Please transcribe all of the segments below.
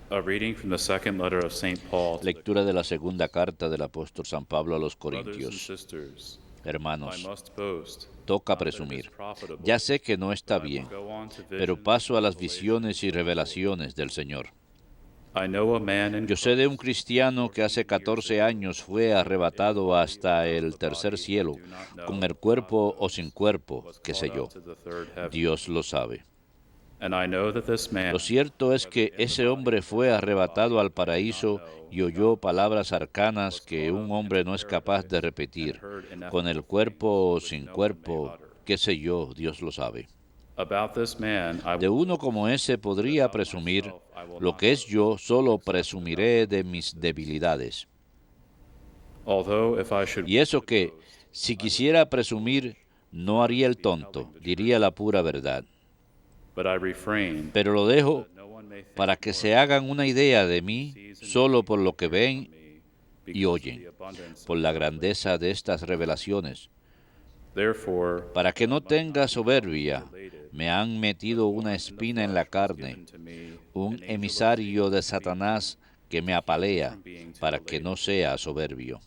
A reading from the second letter of St. Paul to the Lectura de la segunda carta del apóstol San Pablo a los brothers and Corintios. sisters. If I Hermanos, must boast, toca not that it is presumir. profitable, Ya sé que no but está I will bien, go on to pero visions paso a and las visiones revelations y of the Lord. revelaciones del Señor. I know a man in Yo sé de un Christ, cristiano que hace 14 years 14 ago, años fue who, in a arrebatado body or hasta out of el a tercer body, I cielo, do not con know, el God cuerpo o sin knows, cuerpo, was qué caught sé up yo. to the third heaven. Dios lo sabe. And I know that this Lo man, cierto es whether que in the ese hombre body or fue out of the arrebatado body, al I do not paraíso know, y oyó God palabras knows, arcanas was que caught un up hombre into no es capaz de paradise, and repetir, heard con ineffable el cuerpo o things which sin no one may cuerpo, utter. qué sé yo, Dios lo sabe. About this man I De will uno boast, como ese but podría about presumir, myself I will lo not que es boast, yo, solo except about presumiré my de mis weaknesses. debilidades. Although if I should Y wish eso to que, boast, si I would quisiera speak presumir, foolish, no for I haría would el be tonto, telling the diría truth. la pura verdad. But I refrain, Pero lo so dejo that no one may think para que more se of hagan me una than idea de what mí sees in solo me por and lo que hears from ven me, y because of oyen, the abundance por of la the grandeza de revelation. estas revelaciones. Therefore, Para que that I no might tenga not be wrongly soberbia, related, me han a metido una thorn in the espina en la flesh was carne, given to me, un an angel of emisario Satan de to beat me, Satanás que me to keep me apalea, from being too para que no related. sea soberbio.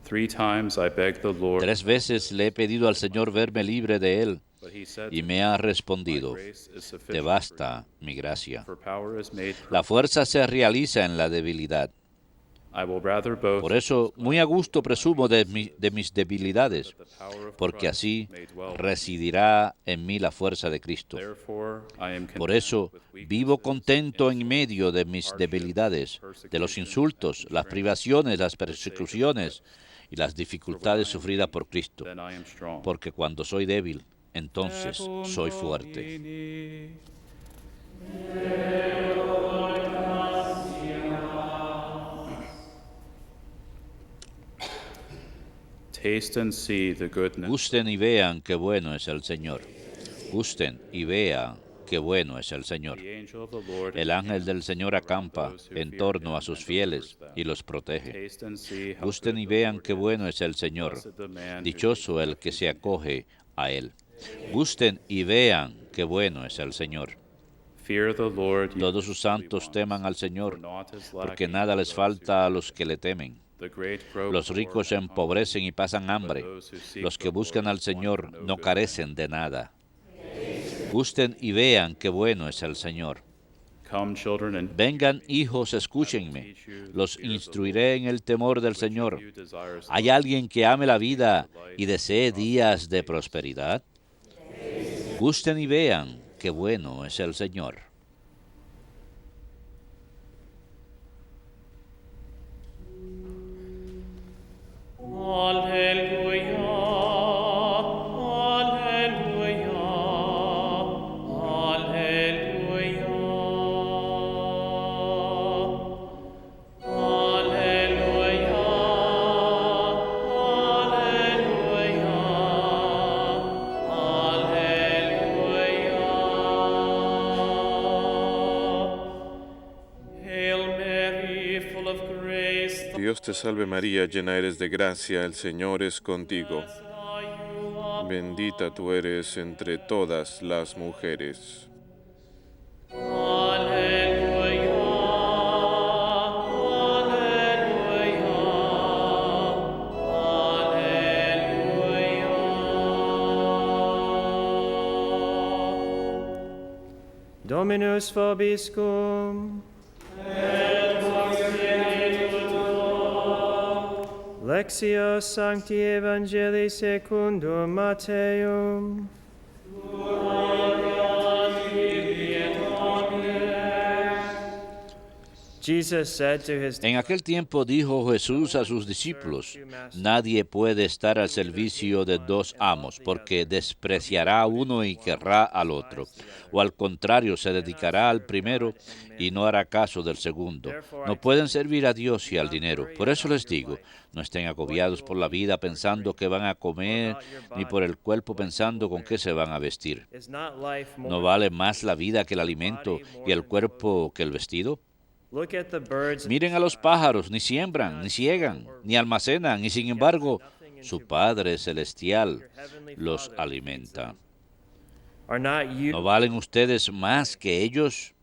3 times I begged the Lord 3 about veces le he this, pedido al that it Señor might verme cease. libre de él, But he said y to me ha me, My respondido, grace is te sufficient for you, basta mi gracia. for power is made La perfect fuerza in se weakness. realiza en la debilidad. I will rather Por boast most eso, muy a gladly gusto of my presumo de weaknesses, mis in order debilidades, that the power of porque Christ así may dwell in me. residirá en mí la fuerza de Cristo. Therefore, I am Por content eso with vivo weaknesses, contento en insults, medio de mis hardships, debilidades, de los persecutions, and insultos, las constraints privaciones, las for the sake of persecuciones Christ. y las For when dificultades I am sufridas weak, por Cristo. then I am strong. Porque cuando soy débil, entonces Tecum soy fuerte. Domini. Taste and see the goodness. Gusten y vean qué bueno es el Señor. Gusten y vean qué bueno es el Señor. The angel of the Lord El ángel del encamps Señor around acampa those who en fear torno a him sus and delivers fieles them. y los protege. Taste and see how Gusten good y the vean Lord qué bueno is. es el Señor. Blessed the man who takes Dichoso el que refuge se in him. acoge a Él. Gusten y vean qué bueno es el Señor. Fear the Lord, ye Todos his sus holy santos ones, teman al for Señor, naught is porque lacking nada to les those who falta a fear los him. que le temen. The great grow Los poor ricos se and hungry, empobrecen y pasan but hambre. those who seek Los the que buscan Lord al want for Señor no no good carecen thing. de nada. Gusten y vean qué bueno es el Señor. Come, children, and hear Vengan, me. hijos, I will escúchenme. teach you the Los fear of the instruiré Lord. en el temor del Which of Señor. you desires ¿Hay life, alguien que ame la and days vida delight y in desee prosperous días de days? prosperidad? Gusten y vean qué bueno es el Señor. Alleluia, alleluia, alleluia. Alleluia, alleluia. Hail Mary, full of grace, the Dios te salve María, llena eres de gracia, el Señor es contigo. blessed are you among Bendita tú eres entre todas las mujeres. Alleluia, alleluia. Dominus vobiscum. Lectio Sancti Evangelii secundum Matteum. Jesus said to his En aquel tiempo dijo Jesús a sus discípulos, nadie puede estar al servicio de dos amos, porque despreciará a uno y querrá al otro, o al contrario, se dedicará al primero y no hará caso del segundo. No pueden servir a Dios y al dinero. Por eso les digo, no estén agobiados por la vida pensando que van a comer, ni por el cuerpo pensando con qué se van a vestir. ¿No vale más la vida que el alimento y el cuerpo que el vestido? Miren a los pájaros, ni siembran, ni ciegan, ni almacenan, y sin embargo, su Padre Celestial los alimenta. ¿No valen ustedes más que ellos?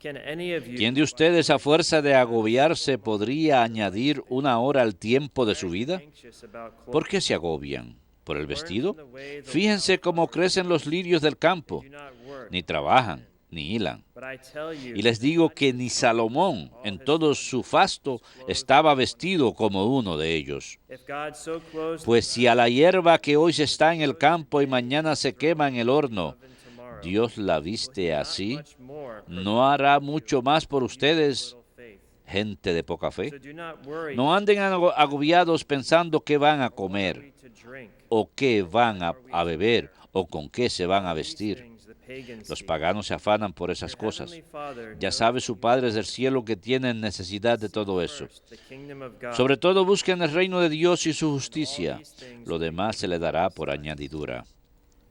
Can any of you ¿Quién de ustedes a fuerza de agobiarse podría añadir una hora al tiempo de su vida? anxious about clothes? ¿Por qué se agobian? ¿Por el vestido? Fíjense cómo crecen los lirios del campo. Do not work. Ni trabajan, ni hilan. But I tell you, Y les digo que ni Salomón, en todo su fasto, estaba vestido como uno de ellos. if God so clothes Pues si a la hierba que hoy está en el campo y mañana se quema en el horno, tomorrow, Dios la viste not así, much more ¿no hará mucho más por ustedes, little faith. gente de poca fe? So do not worry No anden agobiados pensando qué van a comer, to drink, o qué van a beber, o con qué se van a vestir. things the pagans Los seek. paganos se afanan por esas cosas. Heavenly Father, Ya knows sabe su Padre del cielo que tienen necesidad de todo eso. first the kingdom of God. Sobre todo busquen el reino de Dios y su justicia. Lo demás se le dará por añadidura.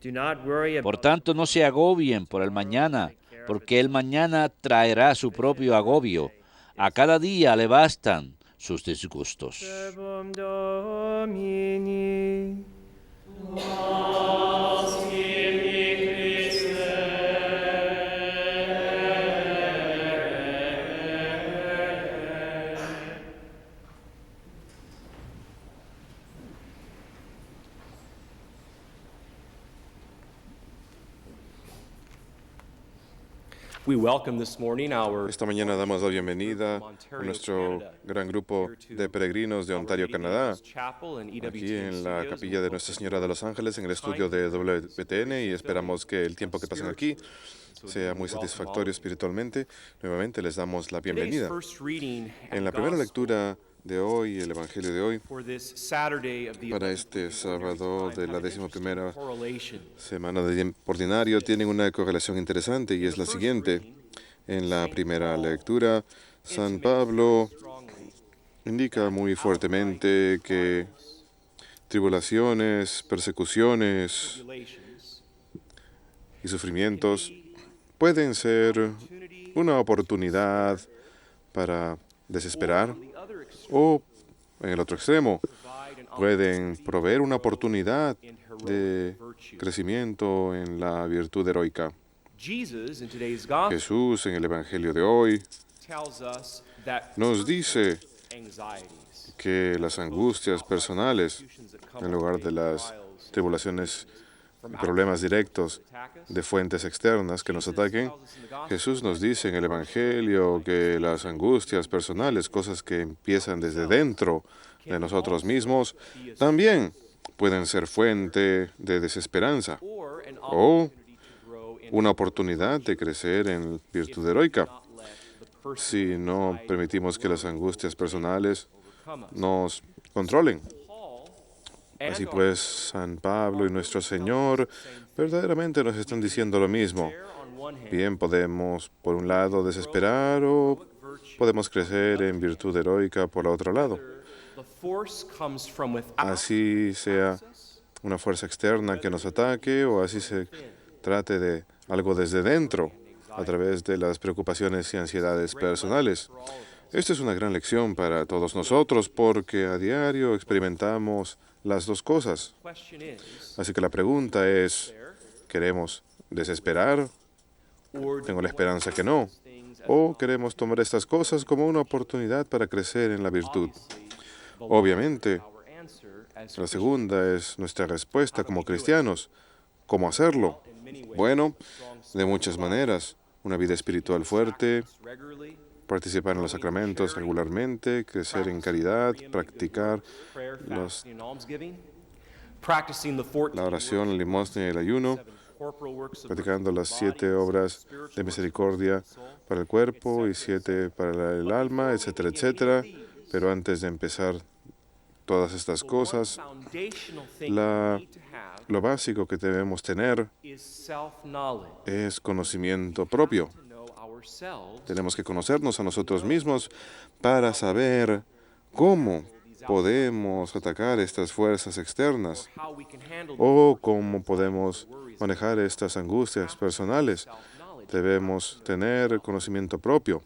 Do not worry Por about tanto, no se agobien por el mañana, porque el mañana traerá su propio agobio. A cada día le bastan sus disgustos. Verbum Domini. We welcome this morning our Esta mañana damos la bienvenida a nuestro gran grupo de peregrinos de Ontario, Canadá, aquí en la capilla de Nuestra Señora de los Ángeles, en el estudio de WTN, y esperamos que el tiempo que pasen aquí sea muy satisfactorio espiritualmente. Nuevamente les damos la bienvenida. En la primera lectura de hoy, el Evangelio de hoy, para este sábado de la 11ª semana de tiempo ordinario, tienen una correlación interesante y es la siguiente. En la primera lectura, San Pablo indica muy fuertemente que tribulaciones, persecuciones y sufrimientos pueden ser una oportunidad para desesperar, o, en el otro extremo, pueden proveer una oportunidad de crecimiento en la virtud heroica. Jesús, en el Evangelio de hoy, nos dice que las angustias personales, en lugar de las tribulaciones y problemas directos de fuentes externas que nos ataquen, Jesús nos dice en el Evangelio que las angustias personales, cosas que empiezan desde dentro de nosotros mismos, también pueden ser fuente de desesperanza o una oportunidad de crecer en virtud heroica si no permitimos que las angustias personales nos controlen. Así pues, San Pablo y nuestro Señor verdaderamente nos están diciendo lo mismo. Bien, podemos, por un lado, desesperar o podemos crecer en virtud heroica por el otro lado. Así sea una fuerza externa que nos ataque o así se trate de algo desde dentro a través de las preocupaciones y ansiedades personales. Esta es una gran lección para todos nosotros porque a diario experimentamos las dos cosas. Así que la pregunta es, ¿queremos desesperar? Tengo la esperanza que no. ¿O queremos tomar estas cosas como una oportunidad para crecer en la virtud? Obviamente, la segunda es nuestra respuesta como cristianos. ¿Cómo hacerlo? Bueno, de muchas maneras. Una vida espiritual fuerte, participar en los sacramentos regularmente, crecer en caridad, practicar la oración, la limosna y el ayuno, practicando las 7 obras de misericordia para el cuerpo y 7 para el alma, etcétera, etcétera. Pero antes de empezar todas estas cosas, lo básico que debemos tener es conocimiento propio. Tenemos que conocernos a nosotros mismos para saber cómo podemos atacar estas fuerzas externas o cómo podemos manejar estas angustias personales. Debemos tener conocimiento propio.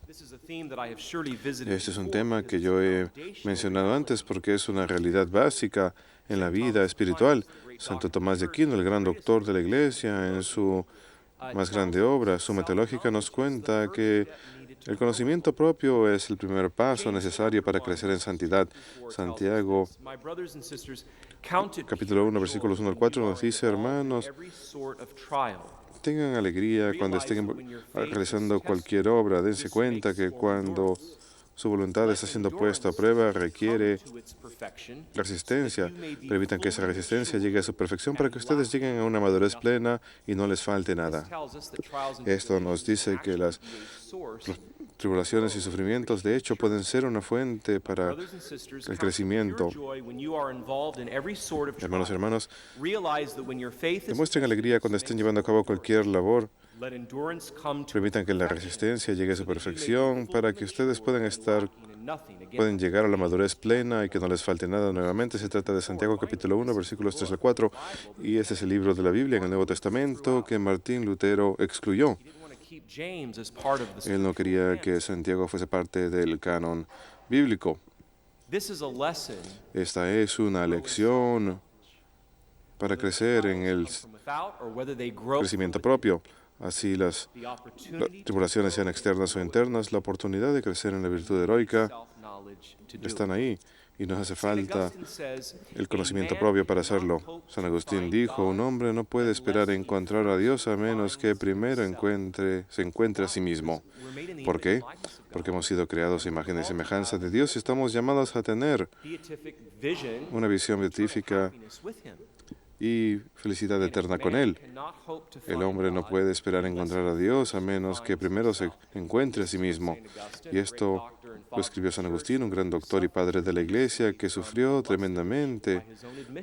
Este es un tema que yo he mencionado antes porque es una realidad básica en la vida espiritual. Santo Tomás de Aquino, el gran doctor de la Iglesia, en su más grande obra. Suma Teológica nos cuenta que el conocimiento propio es el primer paso necesario para crecer en santidad. Santiago, capítulo 1, versículos 1 al 4, nos dice, hermanos, tengan alegría cuando estén realizando cualquier obra. Dense cuenta que cuando su voluntad está siendo puesta a prueba, requiere resistencia. Permitan que esa resistencia llegue a su perfección para que ustedes lleguen a una madurez plena y no les falte nada. Esto nos dice que las tribulaciones y sufrimientos, de hecho, pueden ser una fuente para el crecimiento. Hermanos y hermanas, demuestren alegría cuando estén llevando a cabo cualquier labor. Permitan que la resistencia llegue a su perfección para que ustedes pueden llegar a la madurez plena y que no les falte nada. Nuevamente se trata de Santiago capítulo 1, versículos 3 al 4, y este es el libro de la Biblia en el Nuevo Testamento que Martín Lutero excluyó. Él no quería que Santiago fuese parte del canon bíblico. Esta es una lección para crecer en el crecimiento propio. Así las tribulaciones sean externas o internas, la oportunidad de crecer en la virtud heroica están ahí y nos hace falta el conocimiento propio para hacerlo. San Agustín dijo, un hombre no puede esperar encontrar a Dios a menos que primero se encuentre a sí mismo. ¿Por qué? Porque hemos sido creados a imagen y semejanza de Dios y estamos llamados a tener una visión beatífica y felicidad eterna con Él. El hombre no puede esperar encontrar a Dios a menos que primero se encuentre a sí mismo. Y esto lo escribió San Agustín, un gran doctor y padre de la Iglesia que sufrió tremendamente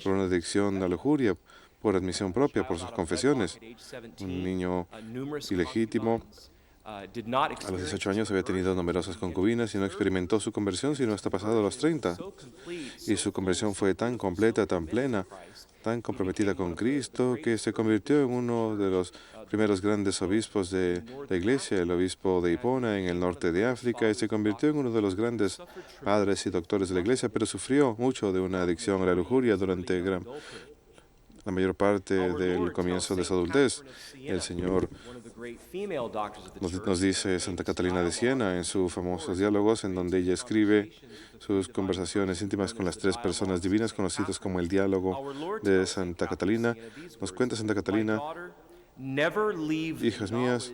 por una adicción a la lujuria, por admisión propia, por sus confesiones. Un niño ilegítimo. A los 18 años había tenido numerosas concubinas y no experimentó su conversión sino hasta pasado los 30. Y su conversión fue tan completa, tan plena, tan comprometida con Cristo, que se convirtió en uno de los primeros grandes obispos de la Iglesia, el obispo de Hipona, en el norte de África, y se convirtió en uno de los grandes padres y doctores de la Iglesia, pero sufrió mucho de una adicción a la lujuria durante la mayor parte del comienzo de su adultez. El Señor nos dice Santa Catalina de Siena en sus famosos diálogos, en donde ella escribe sus conversaciones íntimas con las tres personas divinas, conocidos como el diálogo de Santa Catalina. Nos cuenta Santa Catalina, hijas mías,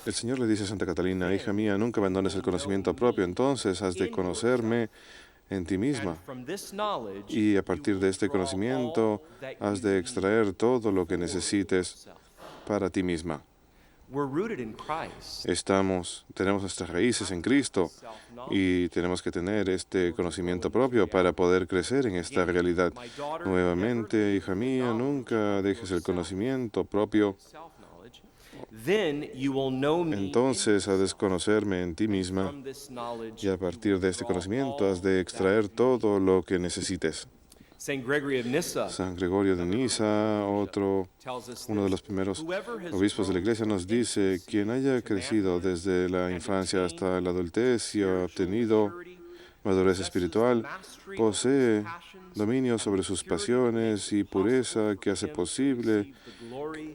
el Señor le dice a Santa Catalina, hija mía, nunca abandones el conocimiento propio, entonces has de conocerme en ti misma. Y a partir de este conocimiento has de extraer todo lo que necesites para ti misma. Tenemos nuestras raíces en Cristo y tenemos que tener este conocimiento propio para poder crecer en esta realidad. Nuevamente, hija mía, nunca dejes el conocimiento propio. Entonces has de conocerme en ti misma y a partir de este conocimiento has de extraer todo lo que necesites. San Gregorio de Niza, uno de los primeros obispos de la Iglesia, nos dice, quien haya crecido desde la infancia hasta la adultez y ha obtenido madurez espiritual, posee dominio sobre sus pasiones y pureza que hace posible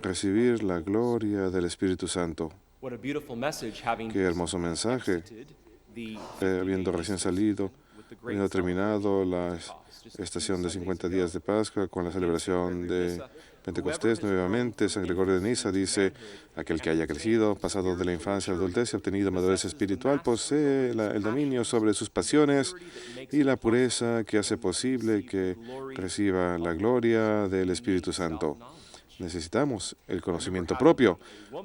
recibir la gloria del Espíritu Santo. Qué hermoso mensaje, habiendo recién salido, habiendo terminado la estación de 50 días de Pascua con la celebración de Pentecostés. Nuevamente, San Gregorio de Niza dice, aquel que haya crecido, pasado de la infancia a la adultez y obtenido madurez espiritual, posee el dominio sobre sus pasiones y la pureza que hace posible que reciba la gloria del Espíritu Santo. Necesitamos el conocimiento propio.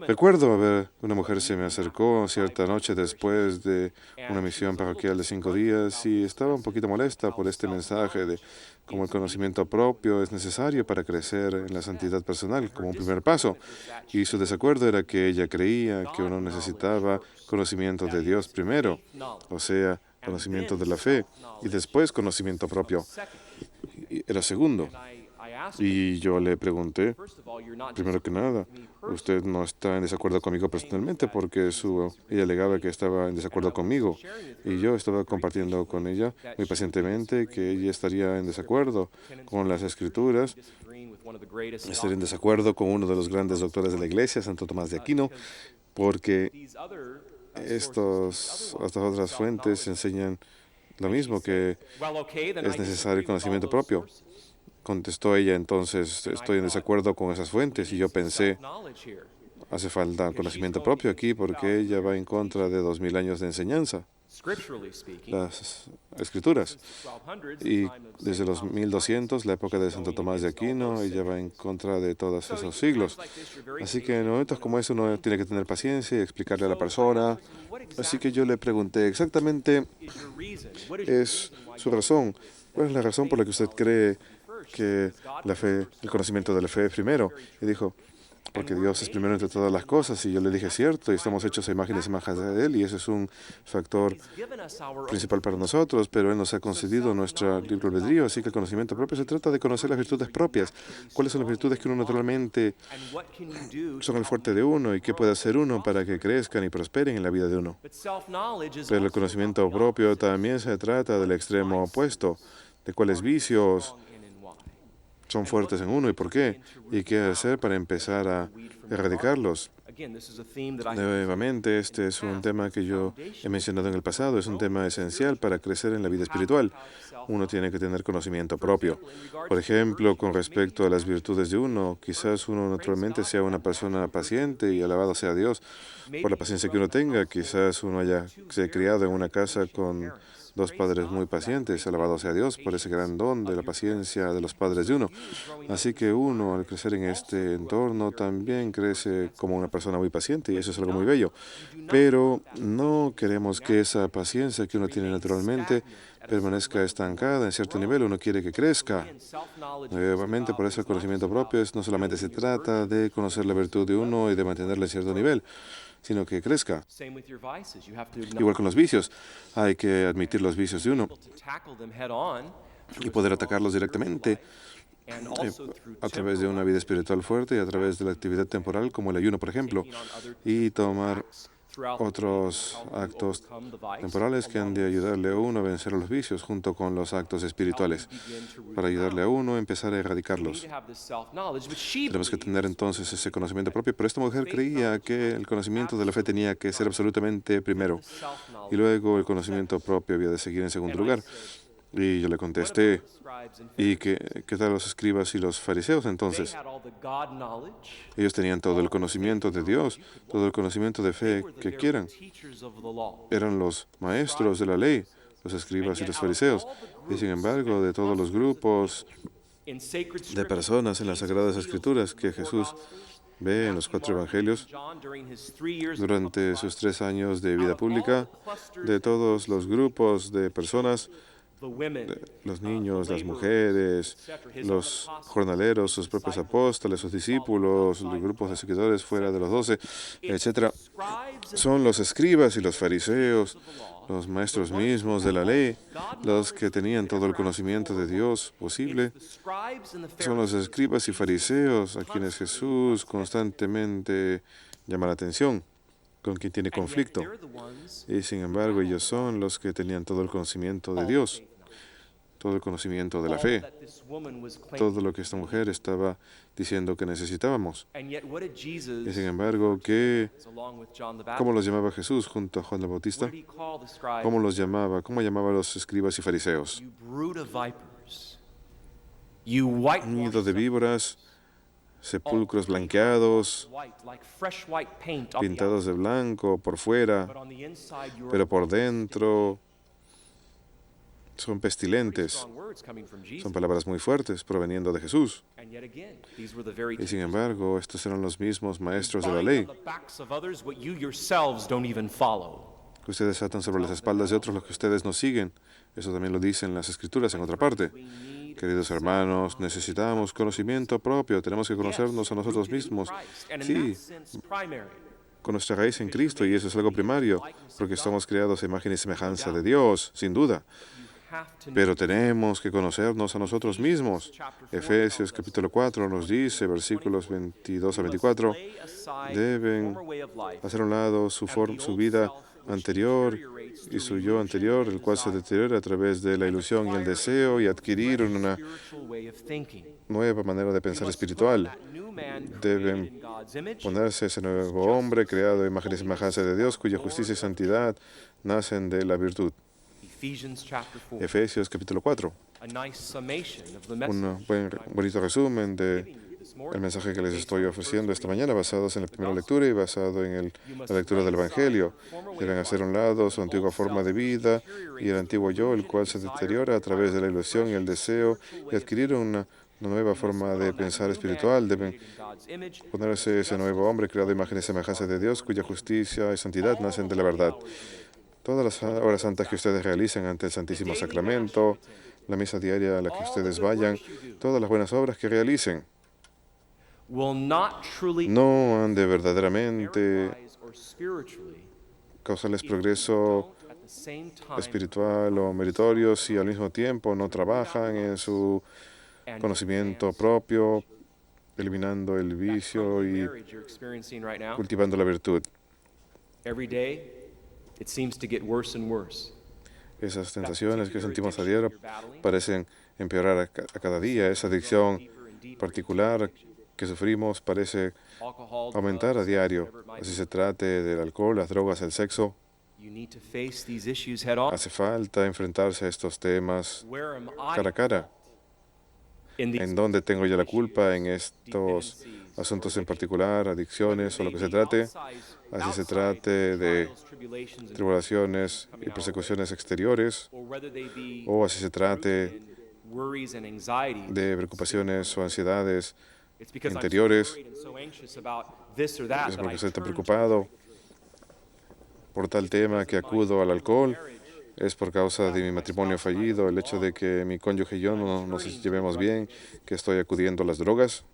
Recuerdo una mujer se me acercó cierta noche después de una misión parroquial de 5 días y estaba un poquito molesta por este mensaje de cómo el conocimiento propio es necesario para crecer en la santidad personal como un primer paso. Y su desacuerdo era que ella creía que uno necesitaba conocimiento de Dios primero, o sea, conocimiento de la fe, y después conocimiento propio. Era segundo. Y yo le pregunté, primero que nada, usted no está en desacuerdo conmigo personalmente porque ella alegaba que estaba en desacuerdo conmigo y yo estaba compartiendo con ella muy pacientemente que ella estaría en desacuerdo con las Escrituras estaría en desacuerdo con uno de los grandes doctores de la Iglesia, Santo Tomás de Aquino, porque estas otras fuentes enseñan lo mismo, que es necesario el conocimiento propio. Contestó ella, entonces estoy en desacuerdo con esas fuentes, y yo pensé, hace falta conocimiento propio aquí porque ella va en contra de 2000 años de enseñanza, las escrituras. Y desde los 1200, la época de Santo Tomás de Aquino, ella va en contra de todos esos siglos. Así que en momentos como ese uno tiene que tener paciencia y explicarle a la persona. Así que yo le pregunté exactamente, es su razón. ¿Cuál es la razón por la que usted cree que la fe, el conocimiento de la fe es primero? Y dijo, porque Dios es primero entre todas las cosas. Y yo le dije, cierto, y estamos hechos a imagen y semejanza de Él, y ese es un factor principal para nosotros, pero Él nos ha concedido nuestro libre albedrío, así que el conocimiento propio se trata de conocer las virtudes propias. ¿Cuáles son las virtudes que uno naturalmente son el fuerte de uno, y qué puede hacer uno para que crezcan y prosperen en la vida de uno? Pero el conocimiento propio también se trata del extremo opuesto, de cuáles vicios son fuertes en uno y por qué, y qué hacer para empezar a erradicarlos. Nuevamente, este es un tema que yo he mencionado en el pasado, es un tema esencial para crecer en la vida espiritual. Uno tiene que tener conocimiento propio. Por ejemplo, con respecto a las virtudes de uno, quizás uno naturalmente sea una persona paciente, y alabado sea Dios por la paciencia que uno tenga. Quizás uno se ha criado en una casa con dos padres muy pacientes, alabado sea Dios por ese gran don de la paciencia de los padres de uno. Así que uno, al crecer en este entorno, también crece como una persona muy paciente, y eso es algo muy bello. Pero no queremos que esa paciencia que uno tiene naturalmente permanezca estancada en cierto nivel. Uno quiere que crezca. Nuevamente, por eso el conocimiento propio no solamente se trata de conocer la virtud de uno y de mantenerla en cierto nivel, sino que crezca. Igual con los vicios, hay que admitir los vicios de uno y poder atacarlos directamente a través de una vida espiritual fuerte y a través de la actividad temporal, como el ayuno, por ejemplo, y tomar otros actos temporales que han de ayudarle a uno a vencer a los vicios junto con los actos espirituales, para ayudarle a uno a empezar a erradicarlos. Tenemos que tener entonces ese conocimiento propio, pero esta mujer creía que el conocimiento de la fe tenía que ser absolutamente primero, y luego el conocimiento propio había de seguir en segundo lugar. Y yo le contesté, ¿y qué tal los escribas y los fariseos entonces? Ellos tenían todo el conocimiento de Dios, todo el conocimiento de fe que quieran. Eran los maestros de la ley, los escribas y los fariseos. Y sin embargo, de todos los grupos de personas en las Sagradas Escrituras que Jesús ve en los 4 evangelios, durante sus 3 años de vida pública, de todos los grupos de personas, los niños, las mujeres, los jornaleros, sus propios apóstoles, sus discípulos, los grupos de seguidores fuera de los 12, etc. Son los escribas y los fariseos, los maestros mismos de la ley, los que tenían todo el conocimiento de Dios posible. Son los escribas y fariseos a quienes Jesús constantemente llama la atención, con quien tiene conflicto. Y sin embargo, ellos son los que tenían todo el conocimiento de Dios, todo el conocimiento de la fe, todo lo que esta mujer estaba diciendo que necesitábamos. Y sin embargo, ¿cómo los llamaba Jesús junto a Juan el Bautista? ¿Cómo los llamaba? ¿Cómo llamaba a los escribas y fariseos? Nido de víboras, sepulcros blanqueados, pintados de blanco por fuera, pero por dentro son pestilentes. Son palabras muy fuertes proveniendo de Jesús. Y sin embargo, estos eran los mismos maestros de la ley, que ustedes atan sobre las espaldas de otros lo que ustedes no siguen. Eso también lo dicen las Escrituras en otra parte. Queridos hermanos, necesitamos conocimiento propio, tenemos que conocernos a nosotros mismos. Sí, con nuestra raíz en Cristo, y eso es algo primario, porque estamos creados a imagen y semejanza de Dios, sin duda. Pero tenemos que conocernos a nosotros mismos. Efesios capítulo 4 nos dice, versículos 22 a 24, deben hacer a un lado su vida anterior y su yo anterior, el cual se deteriora a través de la ilusión y el deseo, y adquirir una nueva manera de pensar espiritual. Deben ponerse ese nuevo hombre creado a imagen y semejanza de Dios, cuya justicia y santidad nacen de la virtud. Efesios capítulo 4. Un bonito resumen de el mensaje que les estoy ofreciendo esta mañana, basados en la primera lectura y basado en la lectura del Evangelio. Deben hacer a un lado su antigua forma de vida y el antiguo yo, el cual se deteriora a través de la ilusión y el deseo, y adquirir una nueva forma de pensar espiritual. Deben ponerse ese nuevo hombre creado a imagen y semejanza de Dios, cuya justicia y santidad nacen de la verdad. Todas las horas santas que ustedes realicen ante el Santísimo Sacramento, la misa diaria a la que ustedes vayan, todas las buenas obras que realicen, no han de verdaderamente causarles progreso espiritual o meritorio si al mismo tiempo no trabajan en su conocimiento propio, eliminando el vicio y cultivando la virtud. Esas tentaciones que sentimos a diario parecen empeorar a cada día. Esa adicción particular que sufrimos parece aumentar a diario. Así se trate del alcohol, las drogas, el sexo. Hace falta enfrentarse a estos temas cara a cara. ¿En dónde tengo yo la culpa en estos asuntos en particular, adicciones o lo que se trate? Así se trate de tribulaciones y persecuciones exteriores, o así se trate de preocupaciones o ansiedades interiores. Es porque estoy tan preocupado por tal tema que acudo al alcohol. Es por causa de mi matrimonio fallido, el hecho de que mi cónyuge y yo no nos llevemos bien, que estoy acudiendo a las drogas.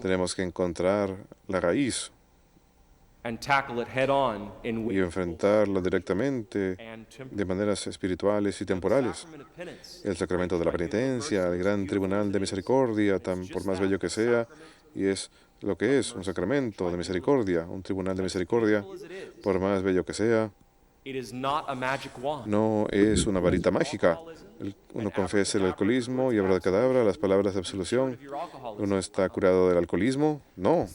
Tenemos que encontrar la raíz y enfrentarlo directamente de maneras espirituales y temporales. El sacramento de la penitencia, el gran tribunal de misericordia, por más bello que sea, y es lo que es, un sacramento de misericordia, un tribunal de misericordia, por más bello que sea, no es una varita mágica. Uno confiesa el alcoholismo y abracadabra, las palabras de absolución. ¿Uno está curado del alcoholismo? No.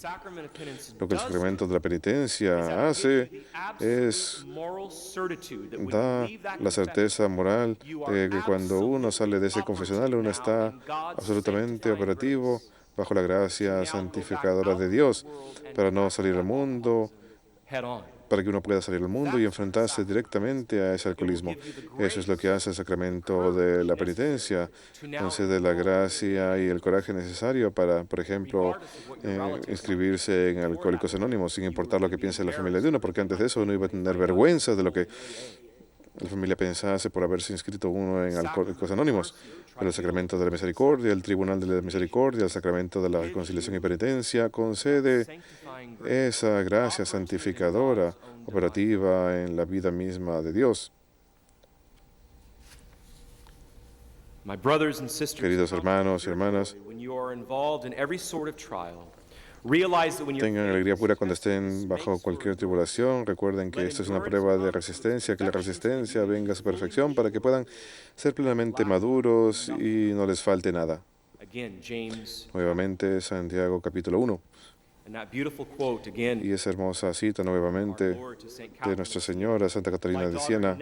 Lo que el sacramento de la penitencia hace es da la certeza moral de que cuando uno sale de ese confesional, uno está absolutamente operativo bajo la gracia santificadora de Dios para no salir al mundo, para que uno pueda salir al mundo y enfrentarse directamente a ese alcoholismo. Eso es lo que hace el sacramento de la penitencia. Concede la gracia y el coraje necesario para, por ejemplo, inscribirse en Alcohólicos Anónimos, sin importar lo que piense la familia de uno, porque antes de eso uno iba a tener vergüenza de lo que la familia pensase por haberse inscrito uno en Alcohólicos Anónimos. Pero el sacramento de la misericordia, el tribunal de la misericordia, el sacramento de la reconciliación y penitencia concede esa gracia santificadora operativa en la vida misma de Dios. Queridos hermanos y hermanas, tengan alegría pura cuando estén bajo cualquier tribulación. Recuerden que esta es una prueba de resistencia, que la resistencia venga a su perfección para que puedan ser plenamente maduros y no les falte nada. Nuevamente, Santiago capítulo 1. Y esa hermosa cita nuevamente de Nuestra Señora Santa Catarina de Siena: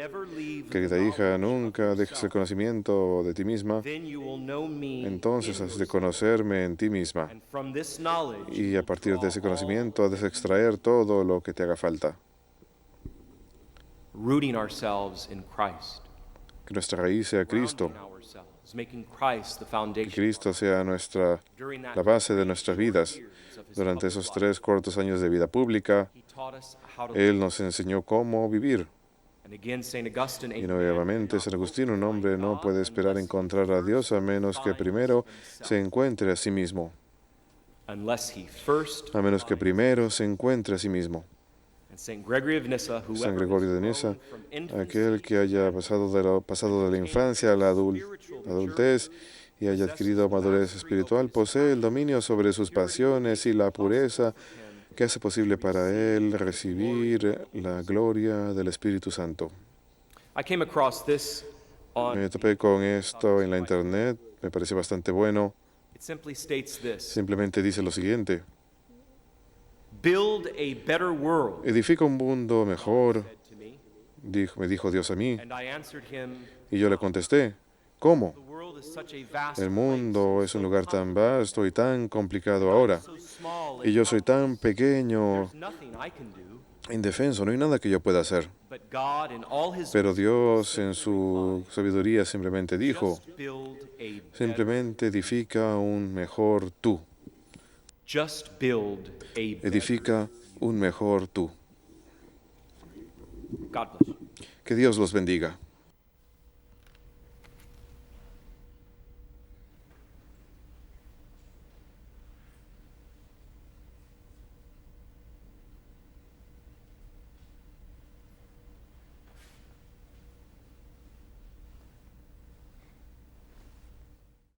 querida hija, nunca dejes el conocimiento de ti misma, entonces has de conocerme en ti misma. Y a partir de ese conocimiento has de extraer todo lo que te haga falta. Que nuestra raíz sea Cristo. Que Cristo sea la base de nuestras vidas. Durante esos 3 cortos años de vida pública, Él nos enseñó cómo vivir. Y nuevamente, San Agustín: un hombre no puede esperar encontrar a Dios a menos que primero se encuentre a sí mismo. A menos que primero se encuentre a sí mismo. San Gregorio de Nisa, aquel que haya pasado de la infancia a la adultez y haya adquirido madurez espiritual, posee el dominio sobre sus pasiones y la pureza que hace posible para él recibir la gloria del Espíritu Santo. I came across this on, Me topé con esto en la internet, me parece bastante bueno. it simply states this: Simplemente dice lo siguiente: build a better world, edifica un mundo mejor, said to me, me dijo Dios a mí, and I answered him, y yo le contesté, ¿cómo? the world is such a vast El place, mundo es un lugar tan vasto y tan complicado ahora, so small, y yo soy tan pequeño, there's nothing I can do, indefenso, no hay nada que yo pueda hacer. but God in all his Pero Dios en su sabiduría simplemente dijo, just build a better, simplemente edifica un mejor tú, just build a better. edifica un mejor tú. God bless you. Que Dios los bendiga.